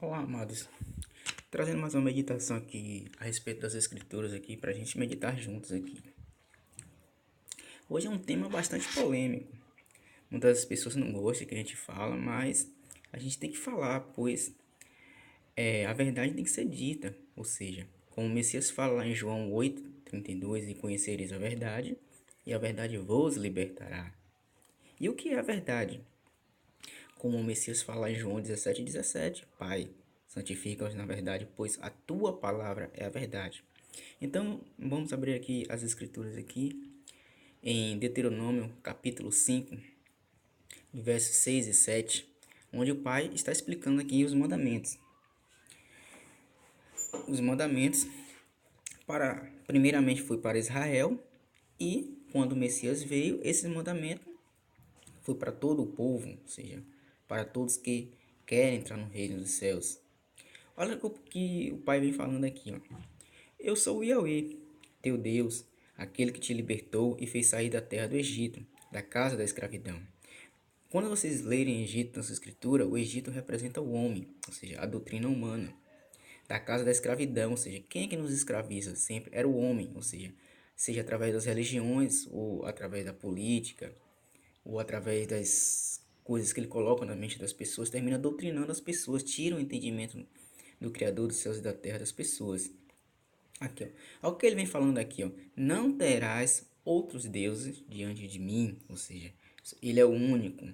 Olá, amados. Trazendo mais uma meditação aqui a respeito das escrituras aqui para a gente meditar juntos aqui. Hoje é um tema bastante polêmico. Muitas pessoas não gostam que a gente fala, mas a gente tem que falar, pois a verdade tem que ser dita. Ou seja, como o Messias fala lá em João 8:32, e conhecereis a verdade, e a verdade vos libertará. E o que é a verdade? Como o Messias fala em João 17:17, Pai, santifica-os na verdade, pois a tua palavra é a verdade. Então, vamos abrir aqui as escrituras aqui em Deuteronômio, capítulo 5, versos 6 e 7, onde o Pai está explicando aqui os mandamentos. Os mandamentos primeiramente foi para Israel, e quando o Messias veio, esse mandamento foi para todo o povo, ou seja, para todos que querem entrar no reino dos céus. Olha o que o Pai vem falando aqui, ó. Eu sou o Yahweh, teu Deus, aquele que te libertou e fez sair da terra do Egito, da casa da escravidão. Quando vocês lerem Egito na sua escritura, o Egito representa o homem, ou seja, a doutrina humana. Da casa da escravidão, ou seja, quem é que nos escraviza sempre? Era o homem, ou seja através das religiões, ou através da política, ou através das coisas que ele coloca na mente das pessoas, termina doutrinando as pessoas, tira o entendimento do Criador dos céus e da terra das pessoas. Aqui, ó. Olha o que ele vem falando aqui, ó. Não terás outros deuses diante de mim, ou seja, ele é o único.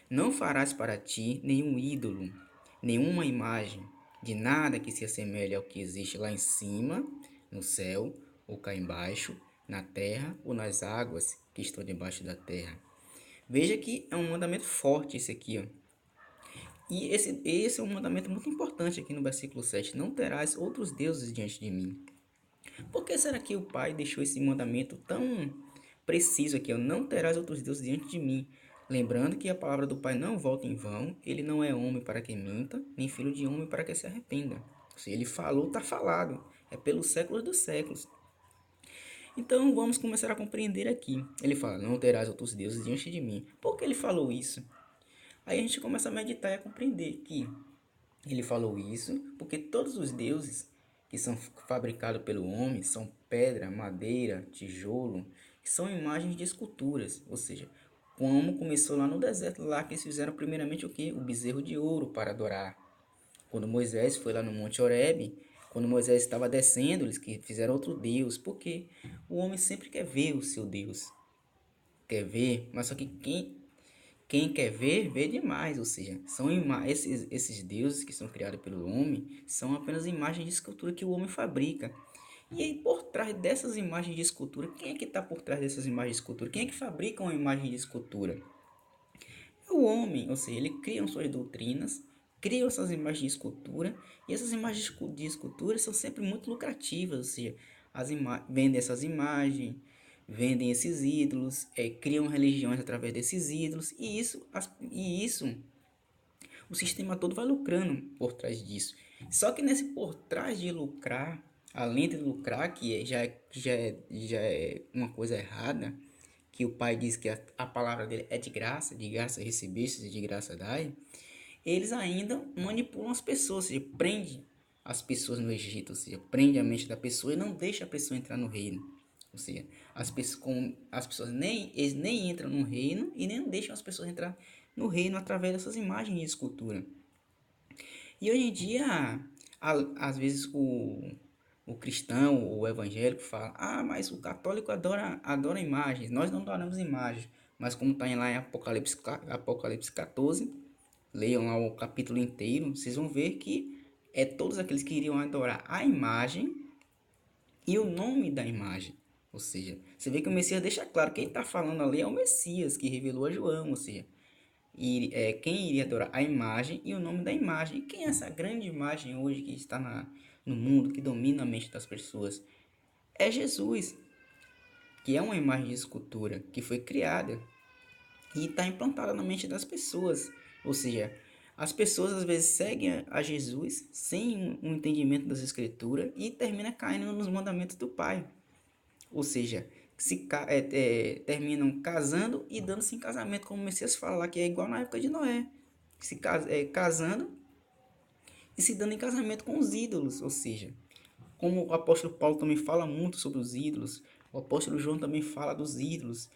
Não farás para ti nenhum ídolo, nenhuma imagem de nada que se assemelhe ao que existe lá em cima, no céu, ou cá embaixo, na terra ou nas águas que estão debaixo da terra. Veja que é um mandamento forte esse aqui, ó. E esse é um mandamento muito importante aqui no versículo 7. Não terás outros deuses diante de mim. Por que será que o Pai deixou esse mandamento tão preciso aqui? Ó? Não terás outros deuses diante de mim. Lembrando que a palavra do Pai não volta em vão. Ele não é homem para que minta, nem filho de homem para que se arrependa. Se ele falou, está falado. É pelos séculos dos séculos. Então vamos começar a compreender aqui. Ele fala, não terás outros deuses diante de mim. Por que ele falou isso? Aí a gente começa a meditar e a compreender que ele falou isso porque todos os deuses que são fabricados pelo homem são pedra, madeira, tijolo, que são imagens de esculturas, ou seja, como começou lá no deserto, lá que eles fizeram primeiramente o que? O bezerro de ouro para adorar. Quando Moisés foi lá no Monte Horebe, quando Moisés estava descendo, eles que fizeram outro Deus, porque o homem sempre quer ver o seu Deus, quer ver, mas só que quem quer ver, vê demais, ou seja, esses deuses que são criados pelo homem são apenas imagens de escultura que o homem fabrica. E aí, por trás dessas imagens de escultura, quem é que está por trás dessas imagens de escultura? Quem é que fabrica uma imagem de escultura? É o homem, ou seja, ele cria suas doutrinas, cria essas imagens de escultura, e essas imagens de escultura são sempre muito lucrativas, ou seja, vendem essas imagens, vendem esses ídolos, criam religiões através desses ídolos, e isso o sistema todo vai lucrando por trás disso. Só que nesse por trás de lucrar, além de lucrar, já é uma coisa errada, que o pai diz que a palavra dele é de graça recebeste e de graça dai, eles ainda manipulam as pessoas, ou seja, prende as pessoas no Egito, ou seja, prende a mente da pessoa e não deixa a pessoa entrar no reino. Ou seja, as pessoas eles nem entram no reino e nem deixam as pessoas entrar no reino através dessas imagens de escultura. E hoje em dia, às vezes o cristão, o evangélico fala, mas o católico adora imagens, nós não adoramos imagens. Mas como está lá em Apocalipse 14, leiam lá o capítulo inteiro, vocês vão ver que é todos aqueles que iriam adorar a imagem e o nome da imagem. Ou seja, você vê que o Messias deixa claro, quem está falando ali é o Messias que revelou a João, ou seja, quem iria adorar a imagem e o nome da imagem. E quem é essa grande imagem hoje que está no mundo, que domina a mente das pessoas? É Jesus, que é uma imagem de escultura, que foi criada e está implantada na mente das pessoas. Ou seja, as pessoas às vezes seguem a Jesus sem um entendimento das escrituras e termina caindo nos mandamentos do Pai. Ou seja, terminam casando e dando-se em casamento, como o Messias fala lá, que é igual na época de Noé. Casando e se dando em casamento com os ídolos, ou seja, como o apóstolo Paulo também fala muito sobre os ídolos, o apóstolo João também fala dos ídolos.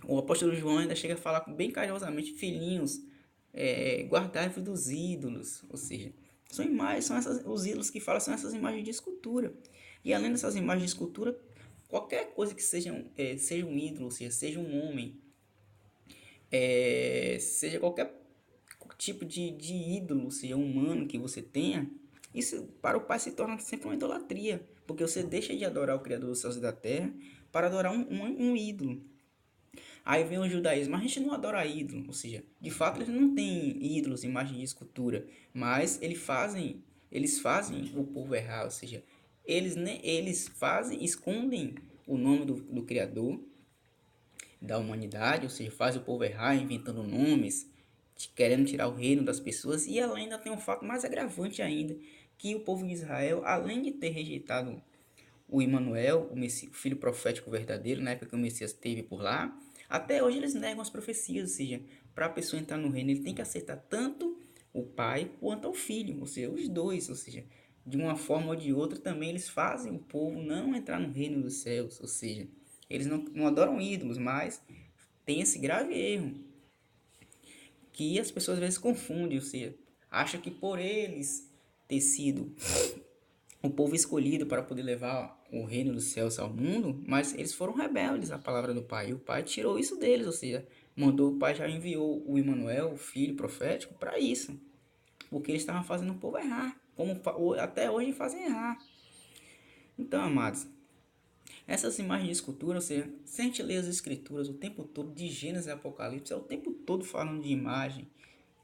O apóstolo João ainda chega a falar bem carinhosamente, filhinhos, guardai-vos dos ídolos, ou seja, são imagens, os ídolos que falam são essas imagens de escultura. E além dessas imagens de escultura, qualquer coisa que seja um ídolo, ou seja um homem, seja qualquer tipo de ídolo, seja humano que você tenha, isso para o pai se torna sempre uma idolatria, porque você deixa de adorar o Criador dos céus e da terra para adorar um ídolo. Aí vem o judaísmo, mas a gente não adora ídolo, ou seja, de fato eles não têm ídolos, imagens de escultura, mas eles fazem o povo errar, ou seja, eles fazem, escondem o nome do Criador da humanidade, ou seja, fazem o povo errar, inventando nomes, querendo tirar o reino das pessoas, e ela ainda tem um fato mais agravante ainda, que o povo de Israel, além de ter rejeitado o Emanuel, o filho profético verdadeiro, na época que o Messias esteve por lá, até hoje eles negam as profecias, ou seja, para a pessoa entrar no reino, ele tem que aceitar tanto o pai quanto o filho, ou seja, os dois, ou seja, de uma forma ou de outra também eles fazem o povo não entrar no reino dos céus, ou seja, eles não adoram ídolos, mas tem esse grave erro que as pessoas às vezes confundem, ou seja, acham que por eles ter sido o povo escolhido para poder levar o reino dos céus ao mundo, mas eles foram rebeldes à palavra do Pai. E o Pai tirou isso deles, ou seja, mandou o Pai já enviou o Emanuel, o filho profético, para isso, porque eles estavam fazendo o povo errar, como até hoje fazem errar. Então, amados, essas imagens de escultura, ou seja, se a gente lê as escrituras o tempo todo, de Gênesis e Apocalipse, é o tempo todo falando de imagem,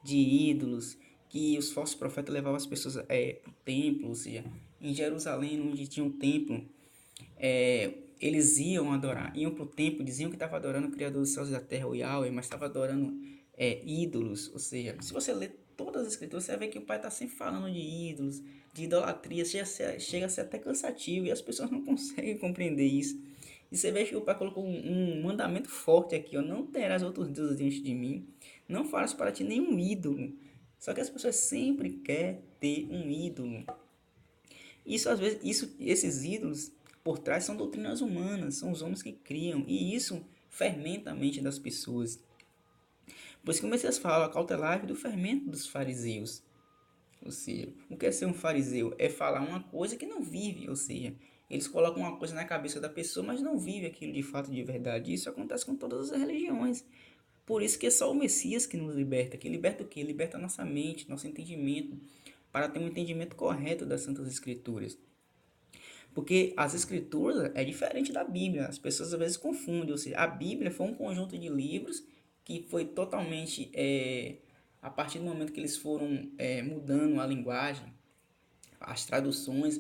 de ídolos, que os falsos profetas levavam as pessoas para o templo, ou seja, em Jerusalém, onde tinha um templo, eles iam para o templo, diziam que estavam adorando o Criador dos céus e da terra, o Yahweh, mas estavam adorando ídolos, ou seja, se você ler todas as escrituras, você vai ver que o pai está sempre falando de ídolos, de idolatria, chega a ser até cansativo, e as pessoas não conseguem compreender isso. E você vê que o pai colocou um mandamento forte aqui, ó, não terás outros deuses diante de mim, não farás para ti nenhum ídolo. Só que as pessoas sempre querem ter um ídolo. Isso às vezes, esses ídolos por trás são doutrinas humanas, são os homens que criam, e isso fermenta a mente das pessoas. Por isso que o Messias fala, cautelar do fermento dos fariseus. Ou seja, o que é ser um fariseu? É falar uma coisa que não vive, ou seja, eles colocam uma coisa na cabeça da pessoa, mas não vive aquilo de fato de verdade. Isso acontece com todas as religiões. Por isso que é só o Messias que nos liberta. Que liberta o quê? Liberta a nossa mente, nosso entendimento, para ter um entendimento correto das Santas Escrituras. Porque as Escrituras é diferente da Bíblia. As pessoas às vezes confundem. Ou seja, a Bíblia foi um conjunto de livros que foi totalmente, a partir do momento que eles foram mudando a linguagem, as traduções,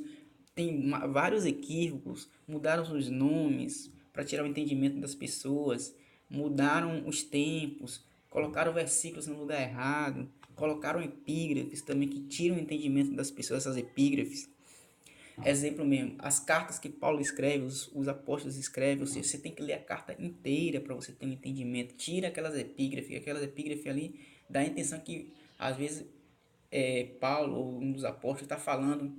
tem vários equívocos, mudaram os nomes para tirar o entendimento das pessoas, mudaram os tempos, colocaram versículos no lugar errado, colocaram epígrafes também que tiram o entendimento das pessoas, essas epígrafes. Exemplo mesmo, as cartas que Paulo escreve, os apóstolos escrevem, ou seja, você tem que ler a carta inteira para você ter um entendimento. Tira aquelas epígrafes ali, dá a intenção que, às vezes, Paulo, ou um dos apóstolos, está falando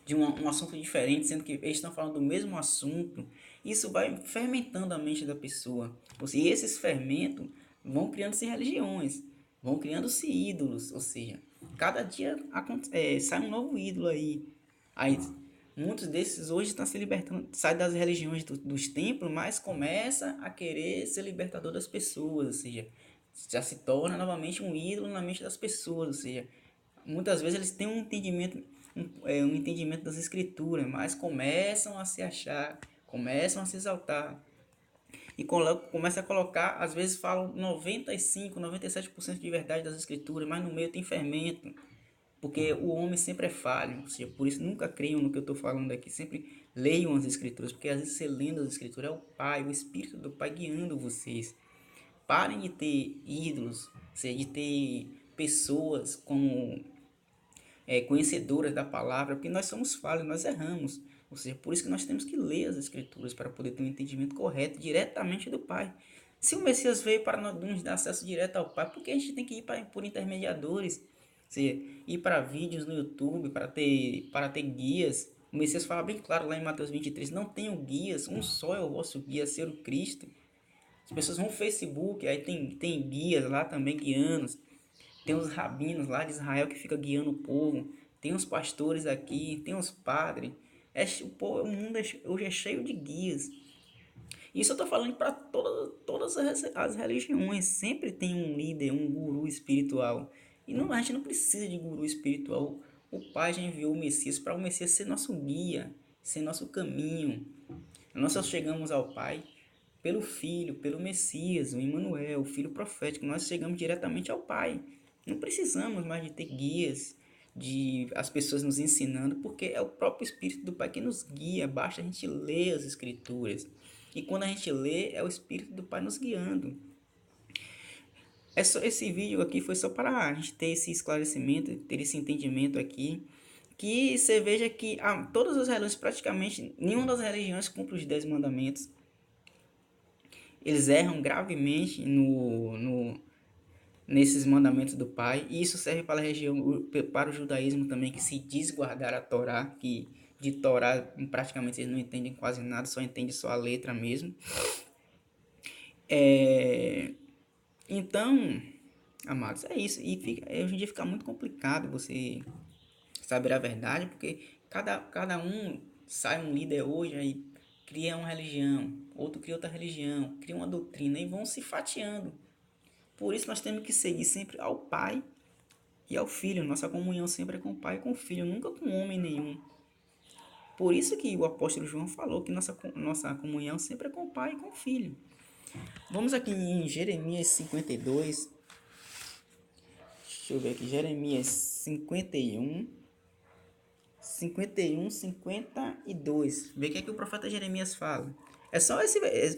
de um assunto diferente, sendo que eles estão falando do mesmo assunto. Isso vai fermentando a mente da pessoa. Ou seja, esses fermentos vão criando-se religiões, vão criando-se ídolos, ou seja, cada dia sai um novo ídolo aí. Aí, muitos desses hoje estão se libertando, sai das religiões dos templos, mas começa a querer ser libertador das pessoas, ou seja, já se torna novamente um ídolo na mente das pessoas, ou seja, muitas vezes eles têm um entendimento das escrituras, mas começam a se achar, começam a se exaltar e começa a colocar, às vezes falam 95, 97% de verdade das escrituras, mas no meio tem fermento, porque o homem sempre é falho, ou seja, por isso nunca creiam no que eu estou falando aqui, sempre leiam as escrituras, porque às vezes você lendo as escrituras é o Pai, o Espírito do Pai guiando vocês. Parem de ter ídolos, ou seja, de ter pessoas como conhecedoras da palavra, porque nós somos falhos, nós erramos. Ou seja, por isso que nós temos que ler as escrituras para poder ter um entendimento correto diretamente do Pai. Se o Messias veio para nos dar acesso direto ao Pai, por que a gente tem que ir por intermediadores? Você ir para vídeos no YouTube, para ter guias. O Messias fala bem claro lá em Mateus 23, não tenham guias, um só é o vosso guia, ser o Cristo. As pessoas vão no Facebook, aí tem guias lá também guiando. Tem os rabinos lá de Israel que fica guiando o povo. Tem os pastores aqui, tem os padres. O mundo hoje é cheio de guias. Isso eu estou falando para todas as religiões. Sempre tem um líder, um guru espiritual. E não, a gente não precisa de guru espiritual. O Pai já enviou o Messias para o Messias ser nosso guia, ser nosso caminho. Nós só chegamos ao Pai pelo Filho, pelo Messias, o Emmanuel, o Filho profético. Nós chegamos diretamente ao Pai. Não precisamos mais de ter guias, de as pessoas nos ensinando, porque é o próprio Espírito do Pai que nos guia. Basta a gente ler as Escrituras. E quando a gente lê, é o Espírito do Pai nos guiando. Esse vídeo aqui foi só para a gente ter esse esclarecimento, ter esse entendimento aqui. Que você veja que todas as religiões, praticamente, nenhuma das religiões cumpre os 10 mandamentos. Eles erram gravemente nesses mandamentos do Pai. E isso serve para a região, para o judaísmo também, que se diz guardar a Torá, que de Torá praticamente eles não entendem quase nada, só entendem só a letra mesmo. Então, amados, é isso. E hoje em dia fica muito complicado você saber a verdade, porque cada um sai um líder hoje, aí cria uma religião, outro cria outra religião, cria uma doutrina e vão se fatiando. Por isso nós temos que seguir sempre ao Pai e ao Filho. Nossa comunhão sempre é com o Pai e com o Filho, nunca com homem nenhum. Por isso que o apóstolo João falou que nossa comunhão sempre é com o Pai e com o Filho. Vamos aqui em Jeremias 52. Deixa eu ver aqui, Jeremias 51, 52. Vê o que é que o profeta Jeremias fala.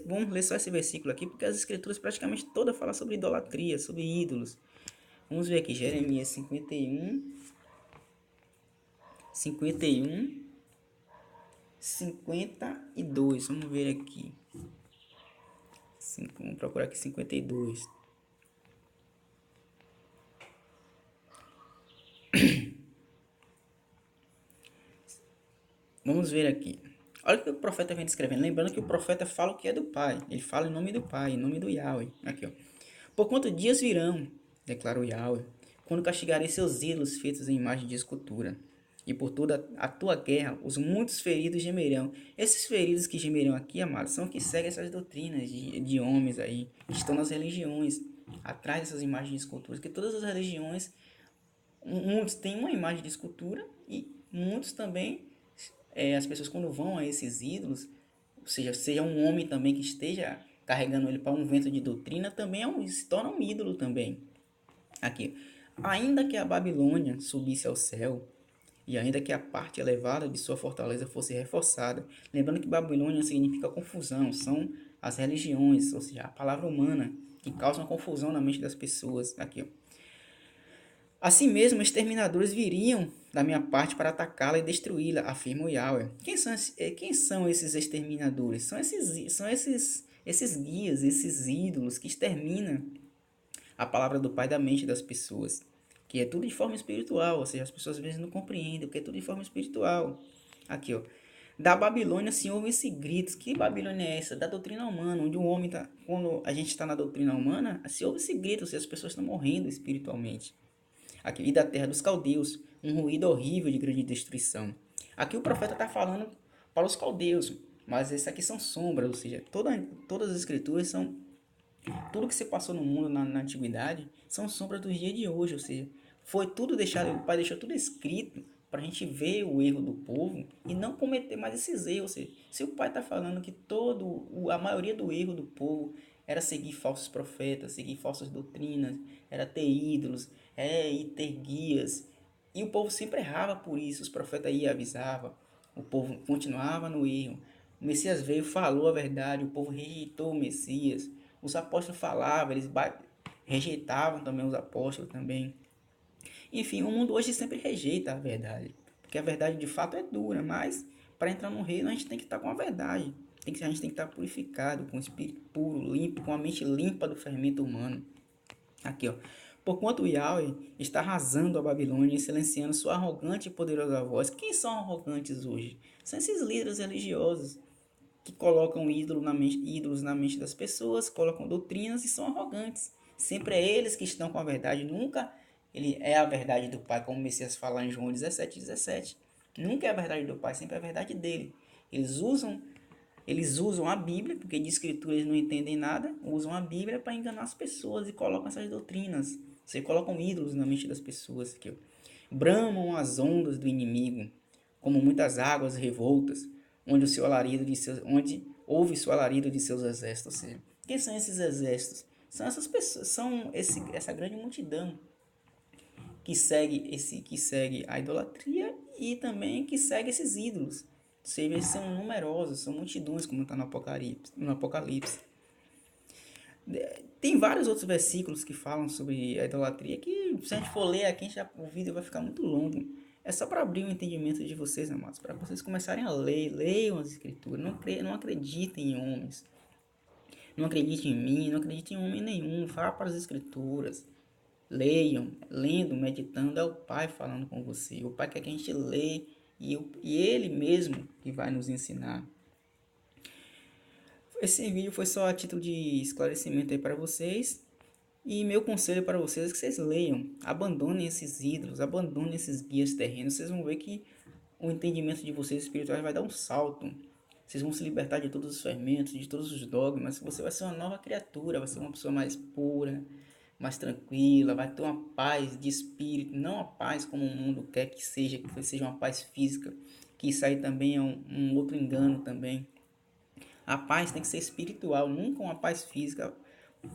Vamos ler só esse versículo aqui, porque as escrituras praticamente todas falam sobre idolatria, sobre ídolos. Vamos ver aqui, Jeremias 51, 52. Vamos ver aqui. Vamos procurar aqui 52. Vamos ver aqui. Olha o que o profeta vem descrevendo. Lembrando que o profeta fala o que é do Pai. Ele fala em nome do Pai, em nome do Yahweh. Aqui, ó. Porquanto dias virão, declara o Yahweh, quando castigarei seus ídolos feitos em imagem de escultura. E por toda a tua guerra, os muitos feridos gemerão. Esses feridos que gemerão aqui, amados, são que seguem essas doutrinas de homens aí, que estão nas religiões, atrás dessas imagens de esculturas. Que todas as religiões, muitos têm uma imagem de escultura e muitos também, as pessoas quando vão a esses ídolos, ou seja um homem também que esteja carregando ele para um vento de doutrina, também se torna um ídolo também. Aqui, ainda que a Babilônia subisse ao céu, e ainda que a parte elevada de sua fortaleza fosse reforçada, lembrando que Babilônia significa confusão, são as religiões, ou seja, a palavra humana, que causam confusão na mente das pessoas. Aqui, ó. Assim mesmo, exterminadores viriam da minha parte para atacá-la e destruí-la, afirma o Yahweh. Quem são esses exterminadores? São esses guias, esses ídolos que exterminam a palavra do Pai da mente das pessoas. Que é tudo de forma espiritual, ou seja, as pessoas às vezes não compreendem, porque é tudo de forma espiritual. Aqui, ó. Da Babilônia se ouve esse grito. Que Babilônia é essa? Da doutrina humana, onde o homem está. Quando a gente está na doutrina humana, se ouve esse grito, ou seja, as pessoas estão morrendo espiritualmente. Aqui, e da terra dos caldeus, um ruído horrível de grande destruição. Aqui o profeta está falando para os caldeus, mas esses aqui são sombras, ou seja, todas as escrituras são. Tudo que se passou no mundo na antiguidade são sombras dos dias de hoje, ou seja, foi tudo deixado, o Pai deixou tudo escrito para a gente ver o erro do povo e não cometer mais esses erros. Ou seja, se o Pai está falando que a maioria do erro do povo era seguir falsos profetas, seguir falsas doutrinas, era ter ídolos, e ter guias, e o povo sempre errava por isso, os profetas iam e avisavam, o povo continuava no erro. O Messias veio, falou a verdade, o povo rejeitou o Messias. Os apóstolos falavam, eles rejeitavam também os apóstolos também. Enfim, o mundo hoje sempre rejeita a verdade, porque a verdade de fato é dura, mas para entrar no reino a gente tem que estar com a verdade. A gente tem que estar purificado, com o espírito puro, limpo, com a mente limpa do fermento humano. Aqui, ó. Porquanto Yahweh está arrasando a Babilônia e silenciando sua arrogante e poderosa voz. Quem são arrogantes hoje? São esses líderes religiosos que colocam ídolos na mente das pessoas, colocam doutrinas e são arrogantes. Sempre é eles que estão com a verdade, nunca ele é a verdade do Pai, como o Messias fala em João 17:17. Nunca é a verdade do Pai, sempre é a verdade dele. Eles usam eles usam a Bíblia, porque de escritura eles não entendem nada, usam a Bíblia para enganar as pessoas e colocam essas doutrinas. Você colocam ídolos na mente das pessoas que bramam as ondas do inimigo, como muitas águas revoltas, onde houve o alarido de seus exércitos. Ou seja, quem são esses exércitos? São essas pessoas, essa grande multidão que segue a idolatria e também que segue esses ídolos. Ou seja, eles são numerosos, são multidões, como está no Apocalipse. Tem vários outros versículos que falam sobre a idolatria que, se a gente for ler aqui, o vídeo vai ficar muito longo. É só para abrir o entendimento de vocês, amados, para vocês começarem a ler, leiam as escrituras, não acreditem em homens, não acreditem em mim, não acreditem em homem nenhum, vá para as escrituras, leiam, lendo, meditando, é o Pai falando com você, o Pai quer que a gente lê e Ele mesmo que vai nos ensinar. Esse vídeo foi só a título de esclarecimento aí para vocês. E meu conselho para vocês é que vocês leiam, abandonem esses ídolos, abandonem esses guias terrenos. Vocês vão ver que o entendimento de vocês espirituais vai dar um salto. Vocês vão se libertar de todos os fermentos, de todos os dogmas. Você vai ser uma nova criatura, vai ser uma pessoa mais pura, mais tranquila, vai ter uma paz de espírito, não a paz como o mundo quer que seja uma paz física, que isso aí também é um outro engano também. A paz tem que ser espiritual, nunca uma paz física.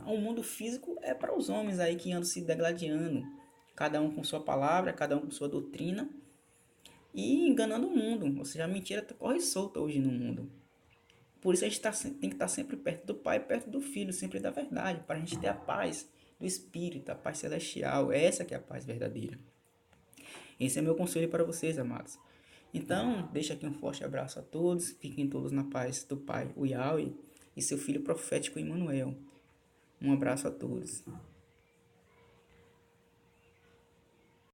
O mundo físico é para os homens aí que andam se degladiando, cada um com sua palavra, cada um com sua doutrina e enganando o mundo. Ou seja, a mentira corre solta hoje no mundo. Por isso a gente tem que estar sempre perto do Pai, perto do Filho, sempre da verdade, para a gente ter a paz do Espírito, a paz celestial. Essa que é a paz verdadeira. Esse é meu conselho para vocês, amados. Então, deixo aqui um forte abraço a todos, fiquem todos na paz do Pai, o Yahweh, e seu Filho profético Emmanuel. Um abraço a todos.